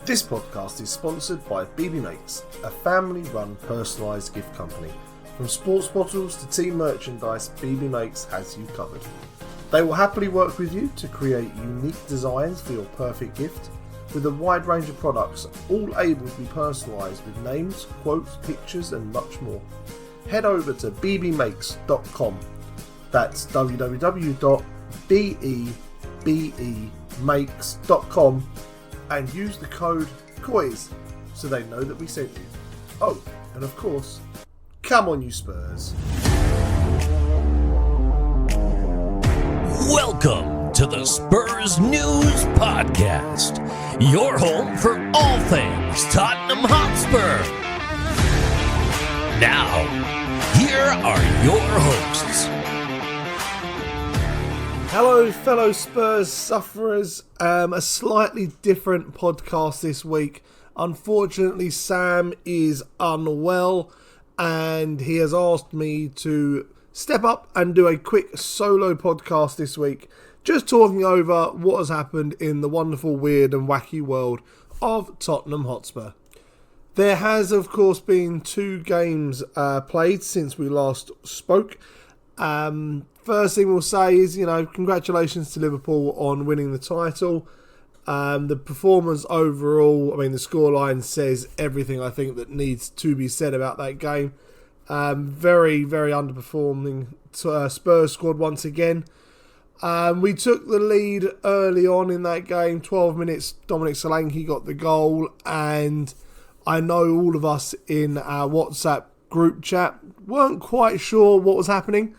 This podcast is sponsored by BB Makes, a family-run personalised gift company. From sports bottles to team merchandise, BB Makes has you covered. They will happily work with you to create unique designs for your perfect gift, with a wide range of products, all able to be personalised with names, quotes, pictures and much more. Head over to bbmakes.com. That's www.bebemakes.com and use the code COYS so they know that we sent you. Oh, and of course, come on you Spurs. Welcome to the Spurs News Podcast, your home for all things Tottenham Hotspur. Now, here are your hosts. Hello fellow Spurs sufferers, a slightly different podcast this week. Unfortunately, Sam is unwell and he has asked me to step up and do a quick solo podcast this week, just talking over what has happened in the wonderful, weird and wacky world of Tottenham Hotspur. There has, of course, been 2 games played since we last spoke. First thing we'll say is, congratulations to Liverpool on winning the title. The performance overall, the scoreline says everything I think that needs to be said about that game. Very, very underperforming Spurs squad once again. We took the lead early on in that game. 12 minutes, Dominic Solanke got the goal, and I know all of us in our WhatsApp group chat weren't quite sure what was happening.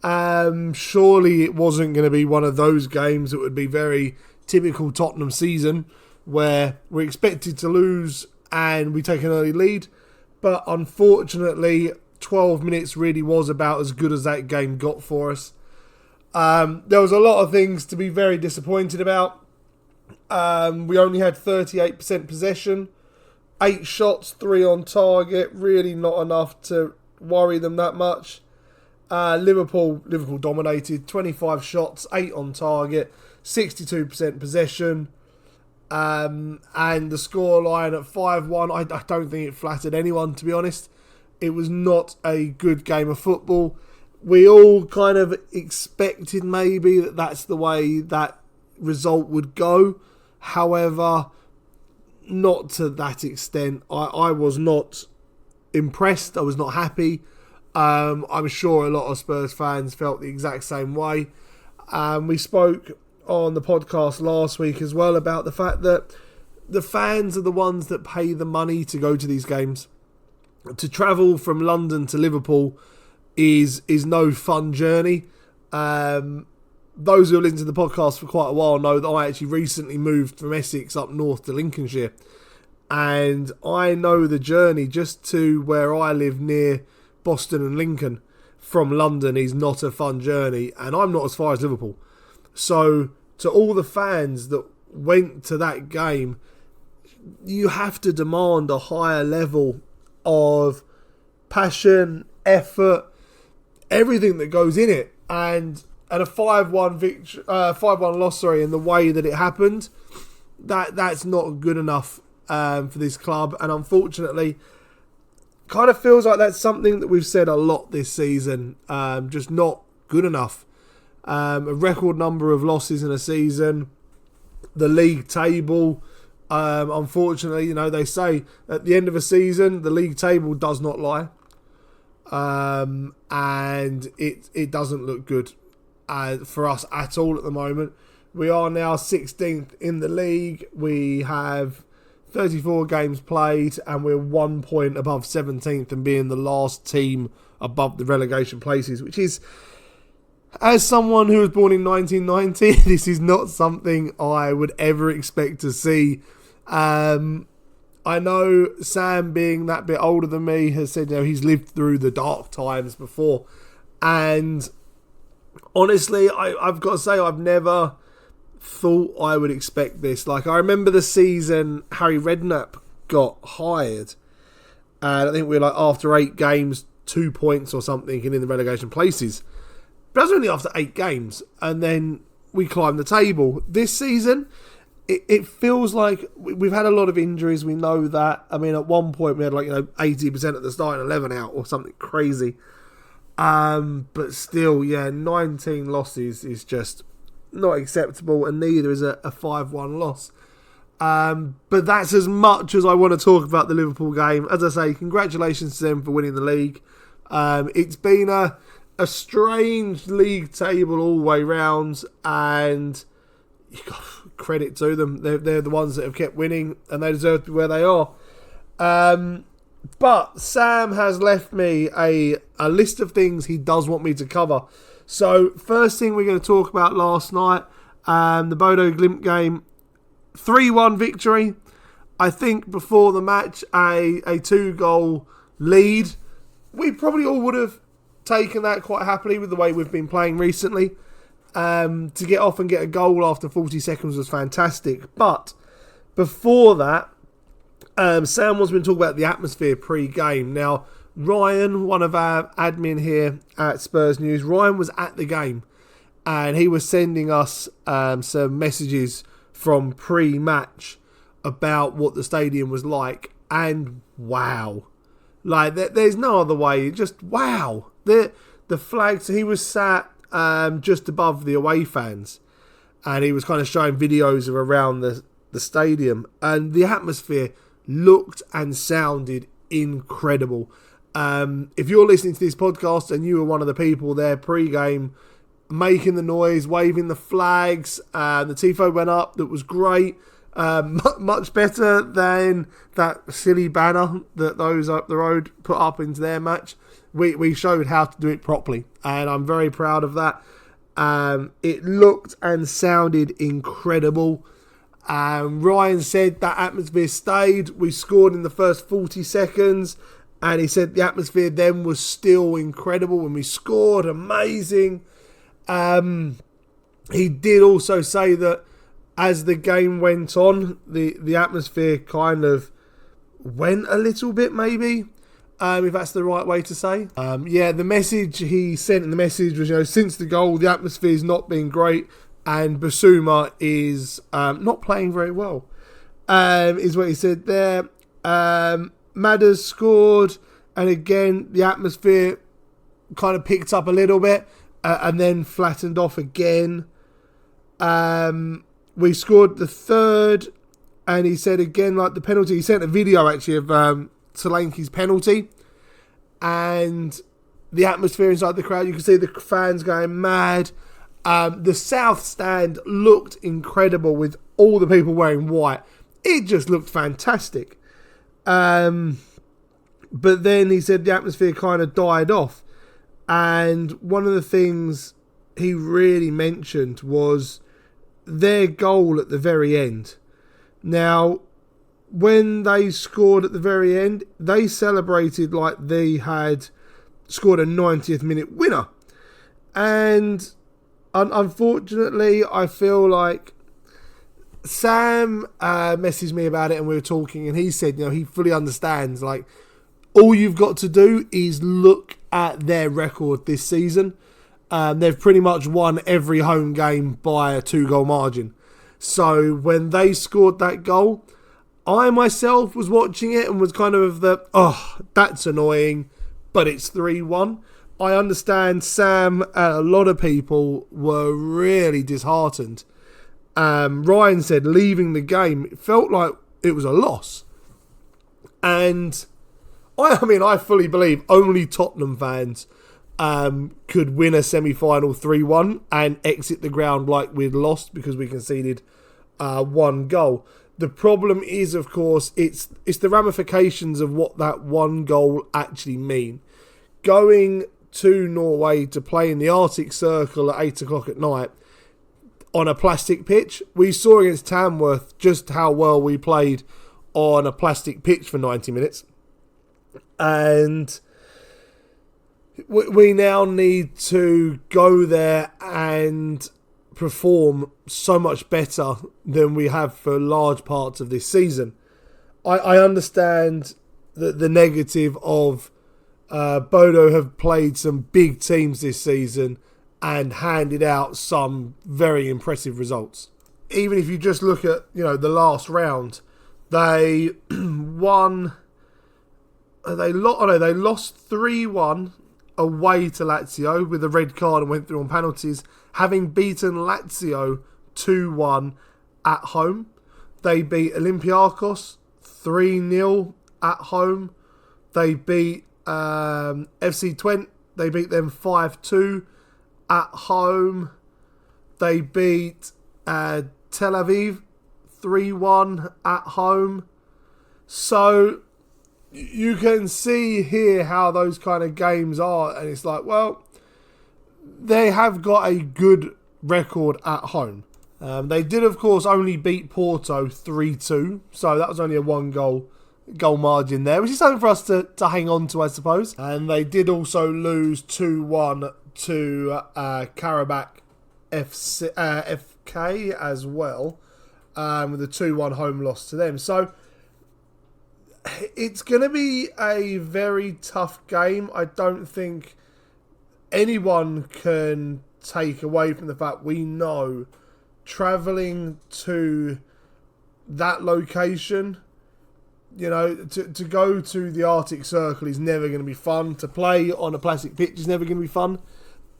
Surely it wasn't going to be one of those games that would be very typical Tottenham season where we're expected to lose and we take an early lead. But unfortunately, 12 minutes really was about as good as that game got for us. There was a lot of things to be very disappointed about. We only had 38% possession, 8 shots, 3 on target. Really not enough to worry them that much. Liverpool dominated, 25 shots, 8 on target, 62% possession. And the scoreline at 5-1, I don't think it flattered anyone, to be honest. It was not a good game of football. We all kind of expected maybe that that's the way that result would go. However, not to that extent. I was not impressed. I was not happy. I'm sure a lot of Spurs fans felt the exact same way. We spoke on the podcast last week as well about the fact that the fans are the ones that pay the money to go to these games. To travel from London to Liverpool is no fun journey. Those who have listened to the podcast for quite a while know that I actually recently moved from Essex up north to Lincolnshire. And I know the journey just to where I live near Boston and Lincoln from London is not a fun journey, and I'm not as far as Liverpool. So to all the fans that went to that game, you have to demand a higher level of passion, effort, everything that goes in it, and a 5-1 loss, in the way that it happened, that's not good enough for this club, and unfortunately kind of feels like that's something that we've said a lot this season, just not good enough. A record number of losses in a season. The league table, unfortunately, they say at the end of a season, the league table does not lie. And it doesn't look good for us at all at the moment. We are now 16th in the league. We have 34 games played and we're 1 point above 17th and being the last team above the relegation places, which is, as someone who was born in 1990, this is not something I would ever expect to see. I know Sam, being that bit older than me, has said he's lived through the dark times before, and honestly I've got to say I've never thought I would expect this. Like, I remember the season Harry Redknapp got hired, and I think we were after 8 games, 2 points or something, and in the relegation places. But that was only after 8 games, and then we climbed the table. This season, it feels like we've had a lot of injuries. We know that. I mean, at one point we had 80% of the starting 11 out or something crazy. But still, 19 losses is just not acceptable, and neither is a 5-1 loss. But that's as much as I want to talk about the Liverpool game. As I say, congratulations to them for winning the league. It's been a strange league table all the way round, and you got credit to them. They're the ones that have kept winning, and they deserve to be where they are. But Sam has left me a list of things he does want me to cover. So first thing we're going to talk about last night, the Bodo Glimt game, 3-1 victory. I think before the match, a 2-goal lead. We probably all would have taken that quite happily with the way we've been playing recently. To get off and get a goal after 40 seconds was fantastic. But before that, Sam was going to talk about the atmosphere pre-game. Now, Ryan, one of our admin here at Spurs News, Ryan was at the game, and he was sending us some messages from pre-match about what the stadium was like, and wow. There's no other way, just wow. The flags, he was sat just above the away fans, and he was kind of showing videos of around the stadium, and the atmosphere looked and sounded incredible. If you're listening to this podcast and you were one of the people there pre-game making the noise, waving the flags, the TIFO went up, that was great. Much better than that silly banner that those up the road put up into their match. We showed how to do it properly, and I'm very proud of that. It looked and sounded incredible. Ryan said that atmosphere stayed. We scored in the first 40 seconds, and he said the atmosphere then was still incredible when we scored. Amazing. He did also say that as the game went on, the atmosphere kind of went a little bit, maybe, if that's the right way to say. The message he sent in the message was, since the goal, the atmosphere's not been great, and Basuma is not playing very well, is what he said there. Madders scored, and again, the atmosphere kind of picked up a little bit, and then flattened off again. We scored the third, and he said again, the penalty, he sent a video actually of Solanke's penalty, and the atmosphere inside the crowd, you can see the fans going mad. The south stand looked incredible with all the people wearing white. It just looked fantastic. But then he said the atmosphere kind of died off, and one of the things he really mentioned was their goal at the very end. Now, when they scored at the very end, they celebrated like they had scored a 90th minute winner. And unfortunately, I feel like Sam messaged me about it, and we were talking, and he said, he fully understands, all you've got to do is look at their record this season. They've pretty much won every home game by a 2-goal margin. So when they scored that goal, I myself was watching it and was kind of that's annoying, but it's 3-1. I understand Sam and a lot of people were really disheartened. Ryan said leaving the game, it felt like it was a loss. And I fully believe only Tottenham fans could win a semi-final 3-1 and exit the ground like we'd lost because we conceded 1 goal. The problem is, of course, it's the ramifications of what that 1 goal actually mean. Going to Norway to play in the Arctic Circle at 8 o'clock at night on a plastic pitch. We saw against Tamworth just how well we played on a plastic pitch for 90 minutes. And we now need to go there and perform so much better than we have for large parts of this season. I understand that the negative of Bodo have played some big teams this season and handed out some very impressive results. even if you just look at, the last round, they won. They lost 3-1 away to Lazio with a red card and went through on penalties, having beaten Lazio 2-1 at home. They beat Olympiacos 3-0 at home. They beat FC Twente. They beat them 5-2 at home. They beat Tel Aviv 3-1 at home. So you can see here how those kind of games are, and it's like, well, they have got a good record at home. They did, of course, only beat Porto 3-2, so that was only a one goal margin there, which is something for us to hang on to, I suppose. And they did also lose 2-1 to Karabakh FK as well, with a 2-1 home loss to them. So it's going to be a very tough game. I don't think anyone can take away from the fact we know travelling to that location, to go to the Arctic Circle is never going to be fun. To play on a plastic pitch is never going to be fun.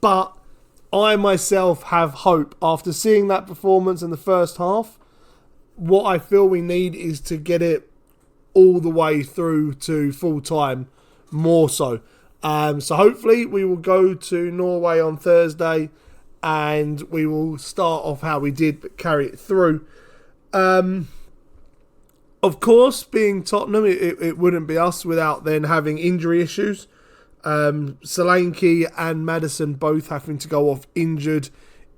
But I myself have hope. After seeing that performance in the first half, what I feel we need is to get it all the way through to full time, more so. So hopefully we will go to Norway on Thursday and we will start off how we did but carry it through. Of course, being Tottenham, it wouldn't be us without then having injury issues. Solanke and Maddison both having to go off injured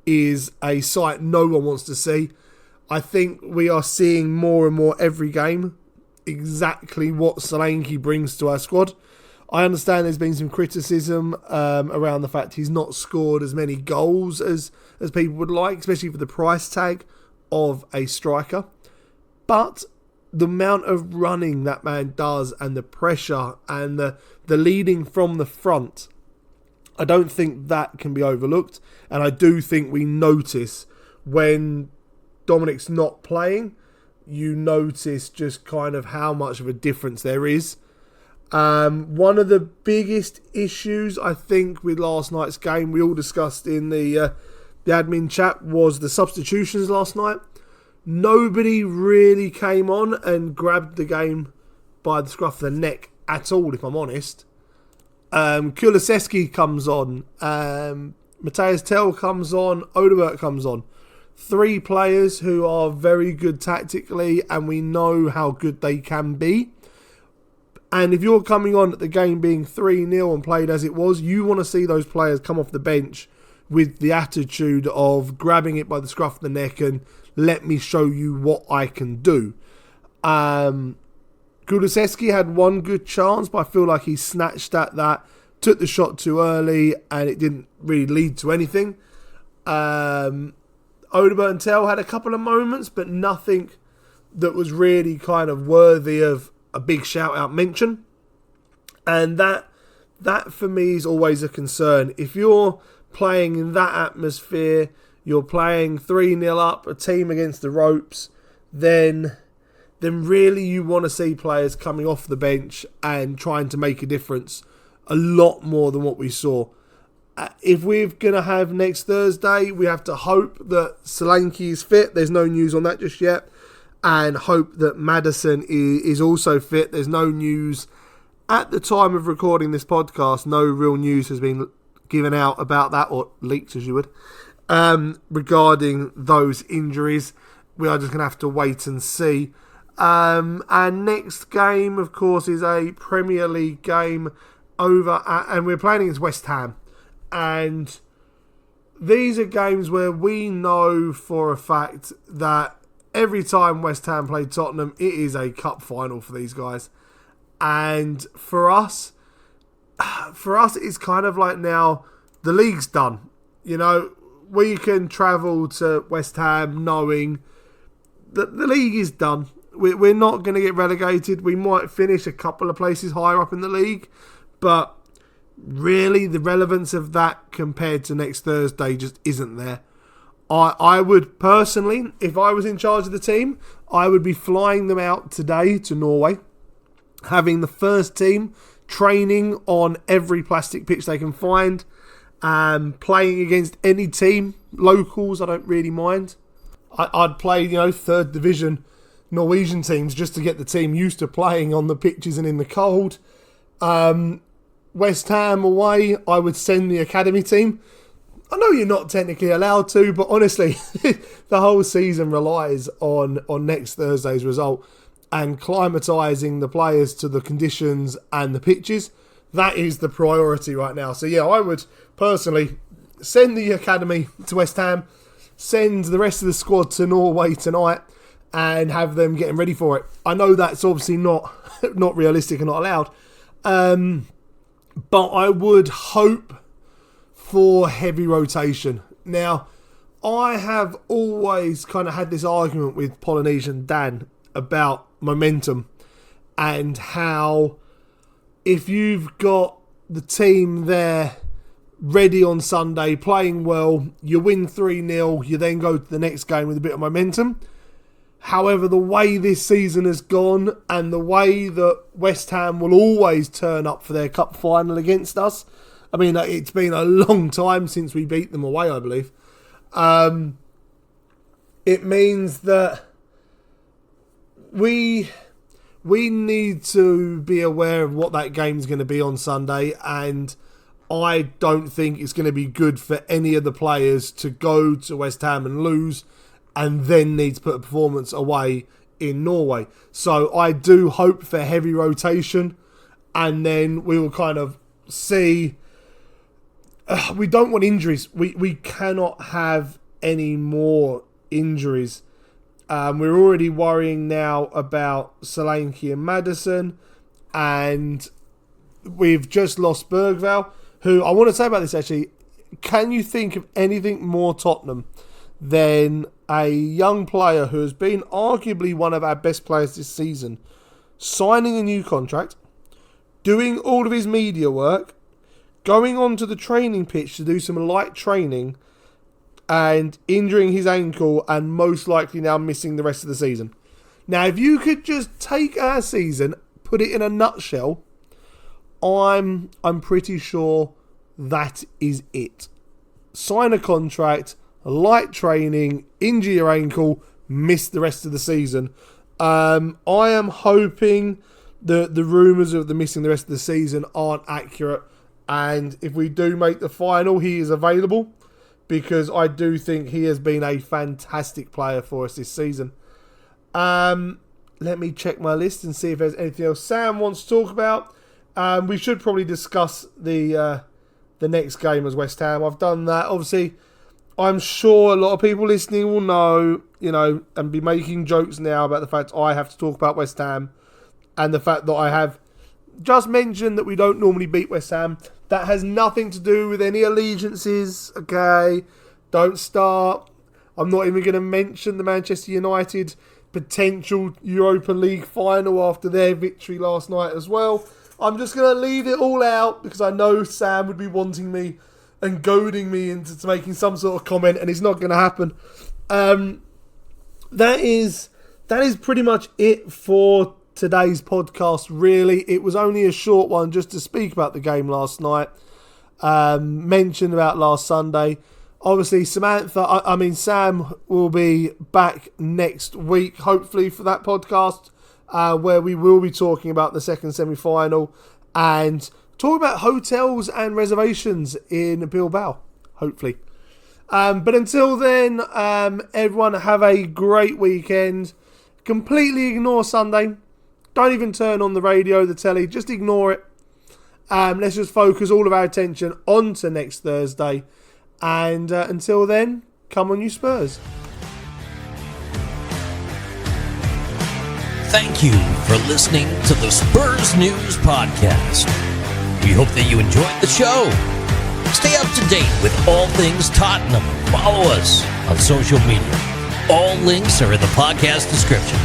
is a sight no one wants to see. I think we are seeing more and more every game exactly what Solanke brings to our squad. I understand there's been some criticism around the fact he's not scored as many goals as people would like, especially for the price tag of a striker. But the amount of running that man does and the pressure and the leading from the front, I don't think that can be overlooked. And I do think we notice when Dominic's not playing, you notice just kind of how much of a difference there is. One of the biggest issues, I think, with last night's game, we all discussed in the admin chat, was the substitutions last night. Nobody really came on and grabbed the game by the scruff of the neck at all, if I'm honest. Kulusevski comes on. Matthias Tell comes on. Odebert comes on. 3 players who are very good tactically, and we know how good they can be. And if you're coming on at the game being 3-0 and played as it was, you want to see those players come off the bench with the attitude of grabbing it by the scruff of the neck and let me show you what I can do. Kulusevski had one good chance, but I feel like he snatched at that, took the shot too early, and it didn't really lead to anything. Odebert and Tell had a couple of moments, but nothing that was really kind of worthy of a big shout-out mention. And that for me is always a concern. If you're playing in that atmosphere, you're playing 3-0 up, a team against the ropes, then really you want to see players coming off the bench and trying to make a difference a lot more than what we saw. If we're going to have next Thursday, we have to hope that Solanke is fit. There's no news on that just yet. And hope that Maddison is also fit. There's no news at the time of recording this podcast. No real news has been given out about that, or leaked as you would, regarding those injuries. We are just going to have to wait and see. Our next game, of course, is a Premier League game and we're playing against West Ham. And these are games where we know for a fact that every time West Ham play Tottenham, it is a cup final for these guys. And for us, it's kind of like now the league's done. We can travel to West Ham knowing that the league is done. We're not going to get relegated. We might finish a couple of places higher up in the league, but really the relevance of that compared to next Thursday just isn't there. I would personally, if I was in charge of the team, I would be flying them out today to Norway, having the first team training on every plastic pitch they can find, playing against any team, locals, I don't really mind. I'd play, third division Norwegian teams just to get the team used to playing on the pitches and in the cold. West Ham away, I would send the academy team. I know you're not technically allowed to, but honestly, the whole season relies on next Thursday's result and climatising the players to the conditions and the pitches. That is the priority right now. So yeah, I would personally send the academy to West Ham, send the rest of the squad to Norway tonight, and have them getting ready for it. I know that's obviously not realistic and not allowed, but I would hope for heavy rotation. Now, I have always kind of had this argument with Polynesian Dan about momentum and how if you've got the team there ready on Sunday, playing well, you win 3-0, you then go to the next game with a bit of momentum. However, the way this season has gone and the way that West Ham will always turn up for their cup final against us, I mean, it's been a long time since we beat them away, I believe. It means that we need to be aware of what that game's going to be on Sunday, and I don't think it's going to be good for any of the players to go to West Ham and lose and then need to put a performance away in Norway. So I do hope for heavy rotation, and then we will kind of see. We don't want injuries. We cannot have any more injuries. We're already worrying now about Solanke and Maddison, and we've just lost Bergvall, who, I want to say about this actually, can you think of anything more Tottenham than a young player who has been arguably one of our best players this season, signing a new contract, doing all of his media work, going onto the training pitch to do some light training, and injuring his ankle and most likely now missing the rest of the season. Now, if you could just take our season, put it in a nutshell, I'm pretty sure that is it. Sign a contract, light training, injure your ankle, miss the rest of the season. I am hoping that the rumours of the missing the rest of the season aren't accurate, and if we do make the final, he is available, because I do think he has been a fantastic player for us this season. Let me check my list and see if there's anything else Sam wants to talk about. We should probably discuss the next game as West Ham. I've done that. Obviously, I'm sure a lot of people listening will know, and be making jokes now about the fact I have to talk about West Ham, and the fact that I have just mentioned that we don't normally beat West Ham. That has nothing to do with any allegiances, okay? Don't start. I'm not even going to mention the Manchester United potential Europa League final after their victory last night as well. I'm just going to leave it all out because I know Sam would be wanting me and goading me into making some sort of comment, and it's not going to happen. That is pretty much it for today's podcast, really. It was only a short one just to speak about the game last night, mentioned about last Sunday. Obviously, Sam will be back next week, hopefully, for that podcast, where we will be talking about the second semi-final and talk about hotels and reservations in Bilbao, hopefully. But until then, everyone have a great weekend. Completely ignore Sunday. Don't even turn on the radio, the telly. Just ignore it. Let's just focus all of our attention onto next Thursday. And until then, come on you Spurs. Thank you for listening to the Spurs News Podcast. We hope that you enjoyed the show. Stay up to date with all things Tottenham. Follow us on social media. All links are in the podcast description.